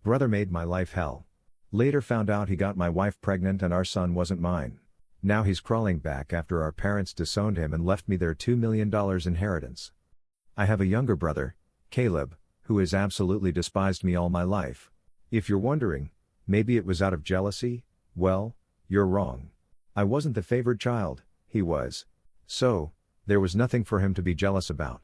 Brother made my life hell. Later found out he got my wife pregnant and our son wasn't mine. Now he's crawling back after our parents disowned him and left me their $2 million inheritance. I have a younger brother, Caleb, who has absolutely despised me all my life. If you're wondering, maybe it was out of jealousy, well, you're wrong. I wasn't the favored child, he was. So, there was nothing for him to be jealous about.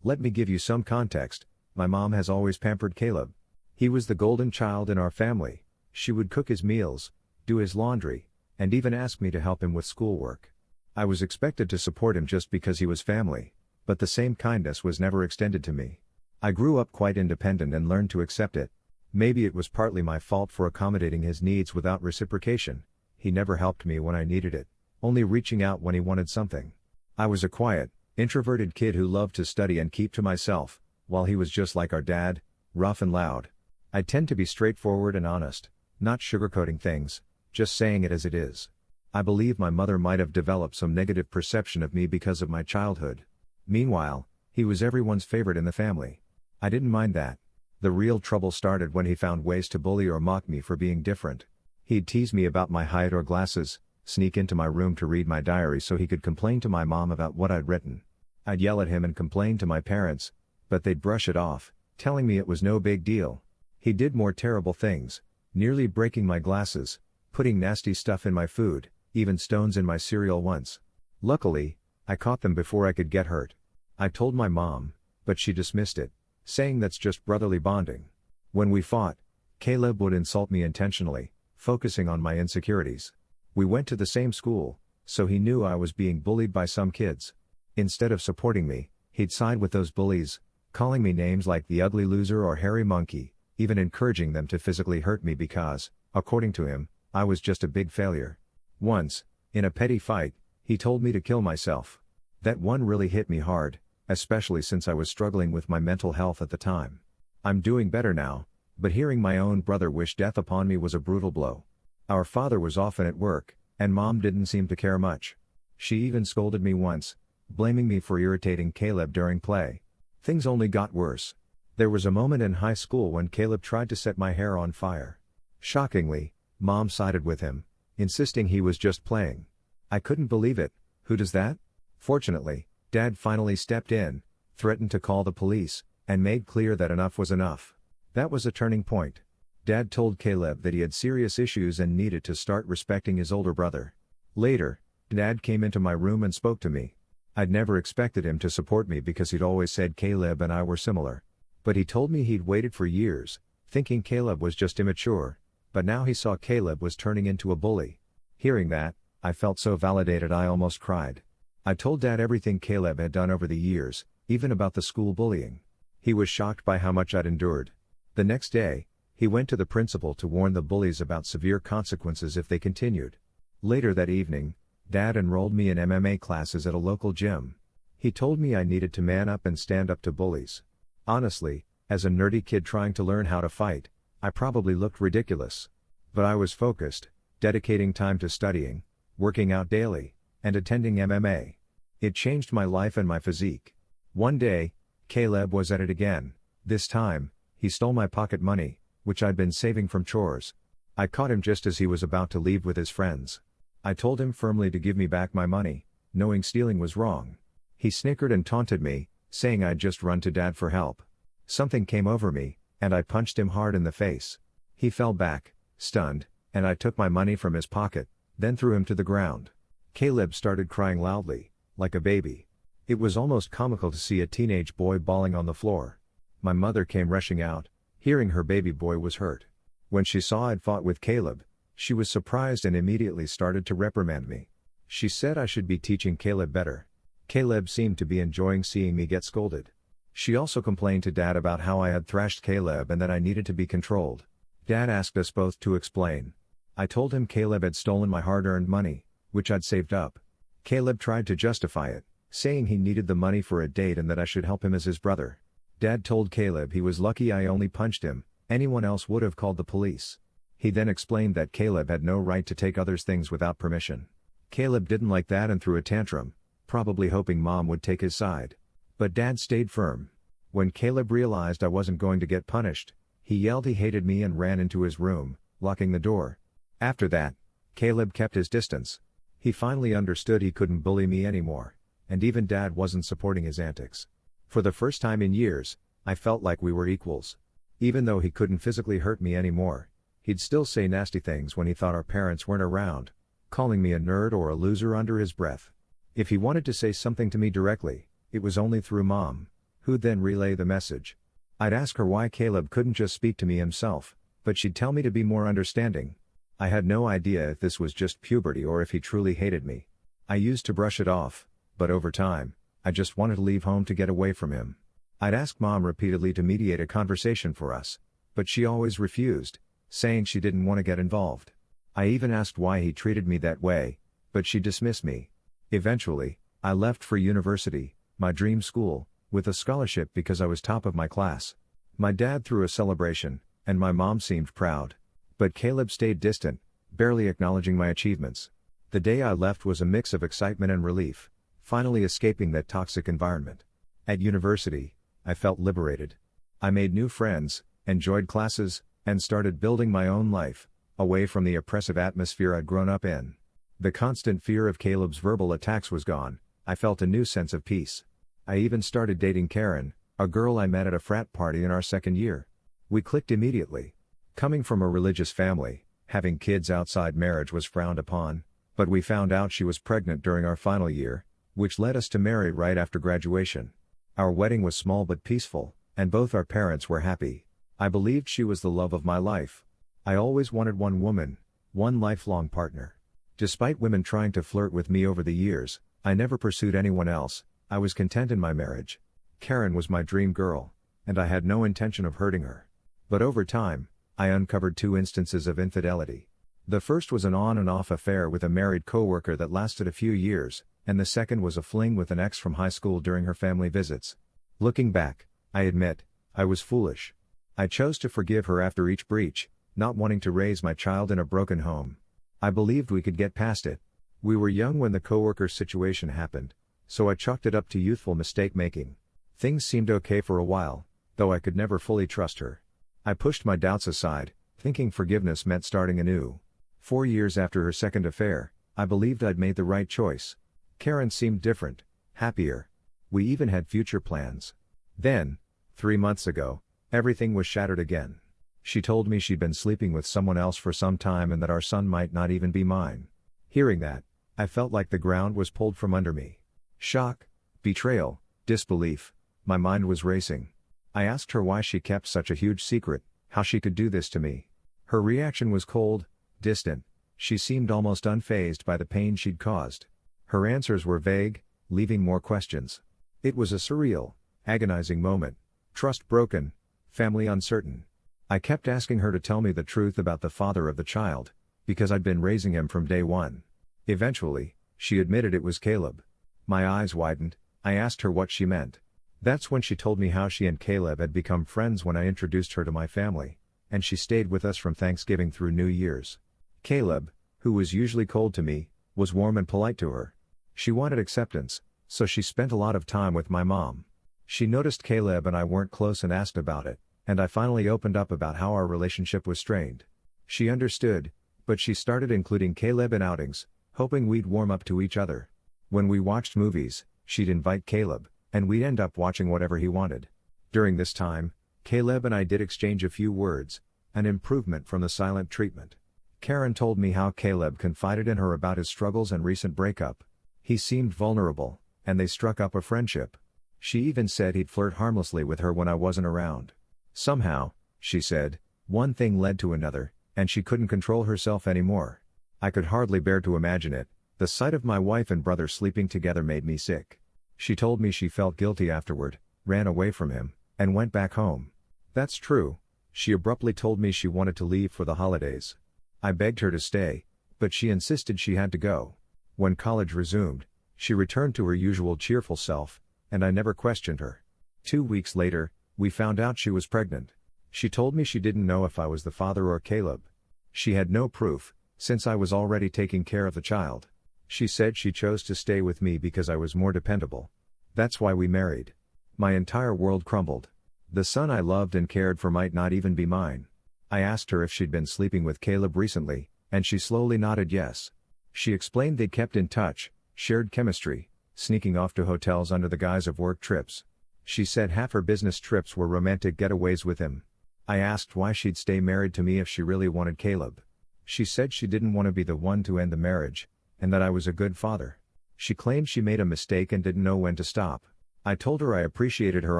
Let me give you some context. My mom has always pampered Caleb. He was the golden child in our family. She would cook his meals, do his laundry, and even ask me to help him with schoolwork. I was expected to support him just because he was family, but the same kindness was never extended to me. I grew up quite independent and learned to accept it. Maybe it was partly my fault for accommodating his needs without reciprocation. He never helped me when I needed it, only reaching out when he wanted something. I was a quiet, introverted kid who loved to study and keep to myself, while he was just like our dad, rough and loud. I tend to be straightforward and honest, not sugarcoating things, just saying it as it is. I believe my mother might have developed some negative perception of me because of my childhood. Meanwhile, he was everyone's favorite in the family. I didn't mind that. The real trouble started when he found ways to bully or mock me for being different. He'd tease me about my height or glasses, sneak into my room to read my diary so he could complain to my mom about what I'd written. I'd yell at him and complain to my parents, but they'd brush it off, telling me it was no big deal. He did more terrible things, nearly breaking my glasses, putting nasty stuff in my food, even stones in my cereal once. Luckily, I caught them before I could get hurt. I told my mom, but she dismissed it, saying that's just brotherly bonding. When we fought, Caleb would insult me intentionally, focusing on my insecurities. We went to the same school, so he knew I was being bullied by some kids. Instead of supporting me, he'd side with those bullies, calling me names like the ugly loser or hairy monkey, even encouraging them to physically hurt me because, according to him, I was just a big failure. Once, in a petty fight, he told me to kill myself. That one really hit me hard, especially since I was struggling with my mental health at the time. I'm doing better now, but hearing my own brother wish death upon me was a brutal blow. Our father was often at work, and mom didn't seem to care much. She even scolded me once, blaming me for irritating Caleb during play. Things only got worse. There was a moment in high school when Caleb tried to set my hair on fire. Shockingly, mom sided with him, insisting he was just playing. I couldn't believe it. Who does that? Fortunately, Dad finally stepped in, threatened to call the police, and made clear that enough was enough. That was a turning point. Dad told Caleb that he had serious issues and needed to start respecting his older brother. Later, Dad came into my room and spoke to me. I'd never expected him to support me because he'd always said Caleb and I were similar. But he told me he'd waited for years, thinking Caleb was just immature, but now he saw Caleb was turning into a bully. Hearing that, I felt so validated I almost cried. I told Dad everything Caleb had done over the years, even about the school bullying. He was shocked by how much I'd endured. The next day, he went to the principal to warn the bullies about severe consequences if they continued. Later that evening, Dad enrolled me in MMA classes at a local gym. He told me I needed to man up and stand up to bullies. Honestly, as a nerdy kid trying to learn how to fight, I probably looked ridiculous. But I was focused, dedicating time to studying, working out daily, and attending MMA. It changed my life and my physique. One day, Caleb was at it again. This time, he stole my pocket money, which I'd been saving from chores. I caught him just as he was about to leave with his friends. I told him firmly to give me back my money, knowing stealing was wrong. He snickered and taunted me, saying I'd just run to Dad for help. Something came over me, and I punched him hard in the face. He fell back, stunned, and I took my money from his pocket, then threw him to the ground. Caleb started crying loudly, like a baby. It was almost comical to see a teenage boy bawling on the floor. My mother came rushing out, hearing her baby boy was hurt. When she saw I'd fought with Caleb, she was surprised and immediately started to reprimand me. She said I should be teaching Caleb better. Caleb seemed to be enjoying seeing me get scolded. She also complained to Dad about how I had thrashed Caleb and that I needed to be controlled. Dad asked us both to explain. I told him Caleb had stolen my hard-earned money, which I'd saved up. Caleb tried to justify it, saying he needed the money for a date and that I should help him as his brother. Dad told Caleb he was lucky I only punched him, anyone else would have called the police. He then explained that Caleb had no right to take others' things without permission. Caleb didn't like that and threw a tantrum, probably hoping Mom would take his side. But Dad stayed firm. When Caleb realized I wasn't going to get punished, He yelled he hated me and ran into his room, locking the door. After that, Caleb kept his distance. He finally understood he couldn't bully me anymore, and even Dad wasn't supporting his antics. For the first time in years, I felt like we were equals. Even though he couldn't physically hurt me anymore, he'd still say nasty things when he thought our parents weren't around, calling me a nerd or a loser under his breath. If he wanted to say something to me directly, it was only through Mom, who'd then relay the message. I'd ask her why Caleb couldn't just speak to me himself, but she'd tell me to be more understanding. I had no idea if this was just puberty or if he truly hated me. I used to brush it off, but over time, I just wanted to leave home to get away from him. I'd ask Mom repeatedly to mediate a conversation for us, but she always refused, saying she didn't want to get involved. I even asked why he treated me that way, but she dismissed me. Eventually, I left for university, my dream school, with a scholarship because I was top of my class. My dad threw a celebration, and my mom seemed proud. But Caleb stayed distant, barely acknowledging my achievements. The day I left was a mix of excitement and relief, finally escaping that toxic environment. At university, I felt liberated. I made new friends, enjoyed classes, and started building my own life, away from the oppressive atmosphere I'd grown up in. The constant fear of Caleb's verbal attacks was gone. I felt a new sense of peace. I even started dating Karen, a girl I met at a frat party in our second year. We clicked immediately. Coming from a religious family, having kids outside marriage was frowned upon, but we found out she was pregnant during our final year, which led us to marry right after graduation. Our wedding was small but peaceful, and both our parents were happy. I believed she was the love of my life. I always wanted one woman, one lifelong partner. Despite women trying to flirt with me over the years, I never pursued anyone else. I was content in my marriage. Karen was my dream girl, and I had no intention of hurting her. But over time, I uncovered 2 instances of infidelity. The first was an on and off affair with a married coworker that lasted a few years, and the second was a fling with an ex from high school during her family visits. Looking back, I admit, I was foolish. I chose to forgive her after each breach, not wanting to raise my child in a broken home. I believed we could get past it. We were young when the coworker's situation happened, so I chalked it up to youthful mistake-making. Things seemed okay for a while, though I could never fully trust her. I pushed my doubts aside, thinking forgiveness meant starting anew. 4 years after her second affair, I believed I'd made the right choice. Karen seemed different, happier. We even had future plans. Then, 3 months ago, everything was shattered again. She told me she'd been sleeping with someone else for some time and that our son might not even be mine. Hearing that, I felt like the ground was pulled from under me. Shock, betrayal, disbelief, my mind was racing. I asked her why she kept such a huge secret, how she could do this to me. Her reaction was cold, distant. She seemed almost unfazed by the pain she'd caused. Her answers were vague, leaving more questions. It was a surreal, agonizing moment. Trust broken, family uncertain. I kept asking her to tell me the truth about the father of the child, because I'd been raising him from day one. Eventually, she admitted it was Caleb. My eyes widened. I asked her what she meant. That's when she told me how she and Caleb had become friends when I introduced her to my family, and she stayed with us from Thanksgiving through New Year's. Caleb, who was usually cold to me, was warm and polite to her. She wanted acceptance, so she spent a lot of time with my mom. She noticed Caleb and I weren't close and asked about it, and I finally opened up about how our relationship was strained. She understood, but she started including Caleb in outings, hoping we'd warm up to each other. When we watched movies, she'd invite Caleb, and we'd end up watching whatever he wanted. During this time, Caleb and I did exchange a few words, an improvement from the silent treatment. Karen told me how Caleb confided in her about his struggles and recent breakup. He seemed vulnerable, and they struck up a friendship. She even said he'd flirt harmlessly with her when I wasn't around. Somehow, she said, one thing led to another, and she couldn't control herself anymore. I could hardly bear to imagine it. The sight of my wife and brother sleeping together made me sick. She told me she felt guilty afterward, ran away from him, and went back home. That's true. She abruptly told me she wanted to leave for the holidays. I begged her to stay, but she insisted she had to go. When college resumed, she returned to her usual cheerful self, and I never questioned her. 2 weeks later, we found out she was pregnant. She told me she didn't know if I was the father or Caleb. She had no proof, since I was already taking care of the child. She said she chose to stay with me because I was more dependable. That's why we married. My entire world crumbled. The son I loved and cared for might not even be mine. I asked her if she'd been sleeping with Caleb recently, and she slowly nodded yes. She explained they kept in touch, shared chemistry, sneaking off to hotels under the guise of work trips. She said half her business trips were romantic getaways with him. I asked why she'd stay married to me if she really wanted Caleb. She said she didn't want to be the one to end the marriage, and that I was a good father. She claimed she made a mistake and didn't know when to stop. I told her I appreciated her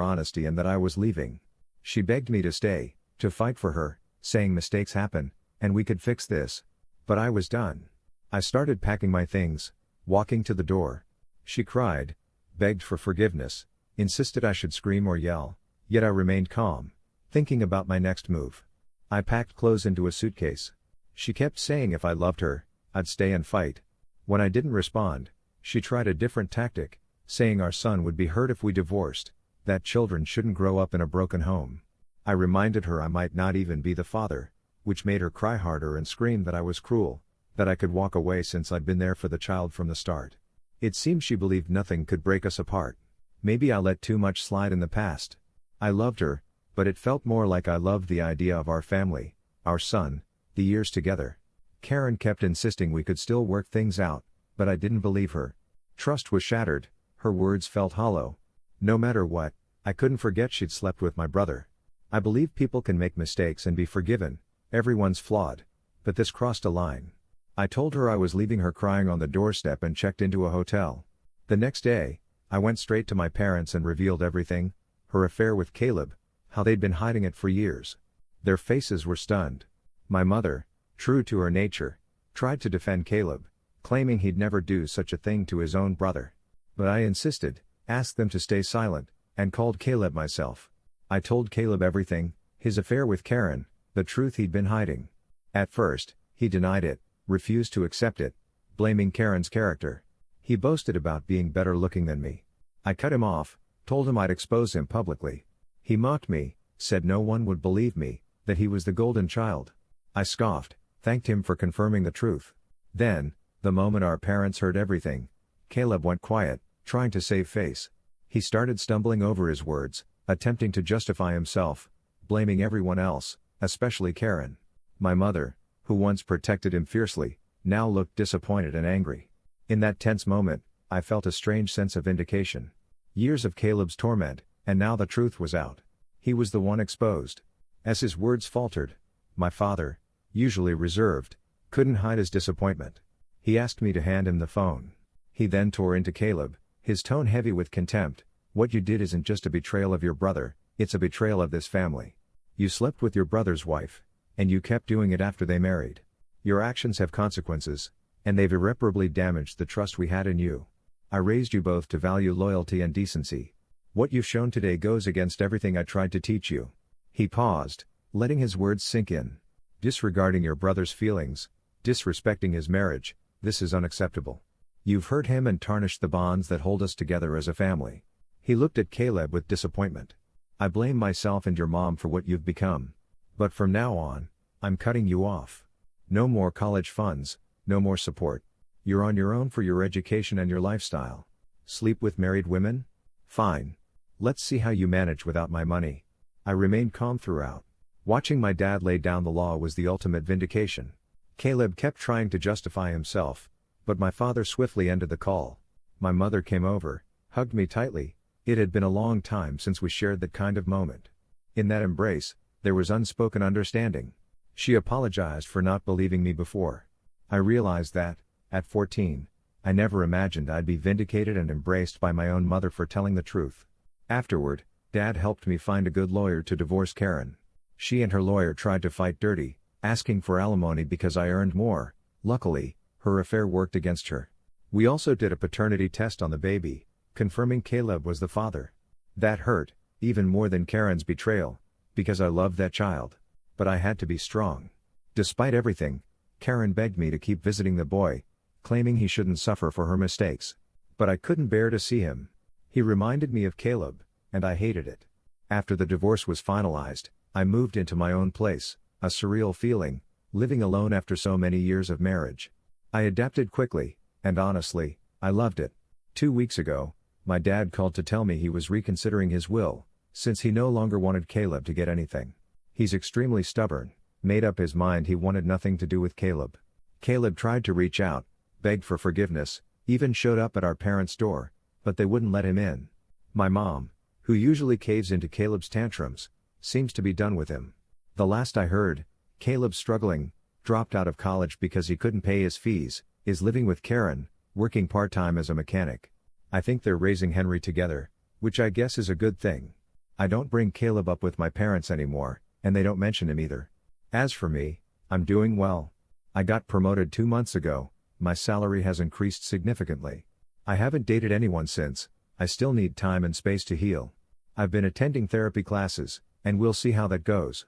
honesty and that I was leaving. She begged me to stay, to fight for her, saying mistakes happen, and we could fix this. But I was done. I started packing my things, walking to the door. She cried, begged for forgiveness, insisted I should scream or yell, yet I remained calm, thinking about my next move. I packed clothes into a suitcase. She kept saying if I loved her, I'd stay and fight. When I didn't respond, she tried a different tactic, saying our son would be hurt if we divorced, that children shouldn't grow up in a broken home. I reminded her I might not even be the father, which made her cry harder and scream that I was cruel, that I could walk away since I'd been there for the child from the start. It seemed she believed nothing could break us apart. Maybe I let too much slide in the past. I loved her, but it felt more like I loved the idea of our family, our son, the years together. Karen kept insisting we could still work things out, but I didn't believe her. Trust was shattered, her words felt hollow. No matter what, I couldn't forget she'd slept with my brother. I believe people can make mistakes and be forgiven, everyone's flawed. But this crossed a line. I told her I was leaving her crying on the doorstep and checked into a hotel. The next day, I went straight to my parents and revealed everything, her affair with Caleb, how they'd been hiding it for years. Their faces were stunned. My mother, true to her nature, tried to defend Caleb, claiming he'd never do such a thing to his own brother. But I insisted, asked them to stay silent, and called Caleb myself. I told Caleb everything, his affair with Karen, the truth he'd been hiding. At first, he denied it, refused to accept it, blaming Karen's character. He boasted about being better looking than me. I cut him off, told him I'd expose him publicly. He mocked me, said no one would believe me, that he was the golden child. I scoffed, thanked him for confirming the truth. Then, the moment our parents heard everything, Caleb went quiet, trying to save face. He started stumbling over his words, attempting to justify himself, blaming everyone else, especially Karen. My mother, who once protected him fiercely, now looked disappointed and angry. In that tense moment, I felt a strange sense of vindication. Years of Caleb's torment, and now the truth was out. He was the one exposed. As his words faltered, my father, usually reserved, couldn't hide his disappointment. He asked me to hand him the phone. He then tore into Caleb, his tone heavy with contempt. What you did isn't just a betrayal of your brother, it's a betrayal of this family. You slept with your brother's wife, and you kept doing it after they married. Your actions have consequences, and they've irreparably damaged the trust we had in you. I raised you both to value loyalty and decency. What you've shown today goes against everything I tried to teach you. He paused, letting his words sink in. Disregarding your brother's feelings, disrespecting his marriage, this is unacceptable. You've hurt him and tarnished the bonds that hold us together as a family. He looked at Caleb with disappointment. I blame myself and your mom for what you've become. But from now on, I'm cutting you off. No more college funds, no more support. You're on your own for your education and your lifestyle. Sleep with married women? Fine. Let's see how you manage without my money. I remained calm throughout. Watching my dad lay down the law was the ultimate vindication. Caleb kept trying to justify himself, but my father swiftly ended the call. My mother came over, hugged me tightly. It had been a long time since we shared that kind of moment. In that embrace, there was unspoken understanding. She apologized for not believing me before. I realized that, at 14, I never imagined I'd be vindicated and embraced by my own mother for telling the truth. Afterward, Dad helped me find a good lawyer to divorce Karen. She and her lawyer tried to fight dirty, asking for alimony because I earned more. Luckily, her affair worked against her. We also did a paternity test on the baby, confirming Caleb was the father. That hurt, even more than Karen's betrayal, because I loved that child. But I had to be strong. Despite everything, Karen begged me to keep visiting the boy, claiming he shouldn't suffer for her mistakes. But I couldn't bear to see him. He reminded me of Caleb, and I hated it. After the divorce was finalized, I moved into my own place, a surreal feeling, living alone after so many years of marriage. I adapted quickly, and honestly, I loved it. 2 weeks ago, my dad called to tell me he was reconsidering his will, since he no longer wanted Caleb to get anything. He's extremely stubborn, made up his mind he wanted nothing to do with Caleb. Caleb tried to reach out, begged for forgiveness, even showed up at our parents' door, but they wouldn't let him in. My mom, who usually caves into Caleb's tantrums, seems to be done with him. The last I heard, Caleb's struggling, dropped out of college because he couldn't pay his fees, is living with Karen, working part-time as a mechanic. I think they're raising Henry together, which I guess is a good thing. I don't bring Caleb up with my parents anymore, and they don't mention him either. As for me, I'm doing well. I got promoted 2 months ago, my salary has increased significantly. I haven't dated anyone since, I still need time and space to heal. I've been attending therapy classes, and we'll see how that goes.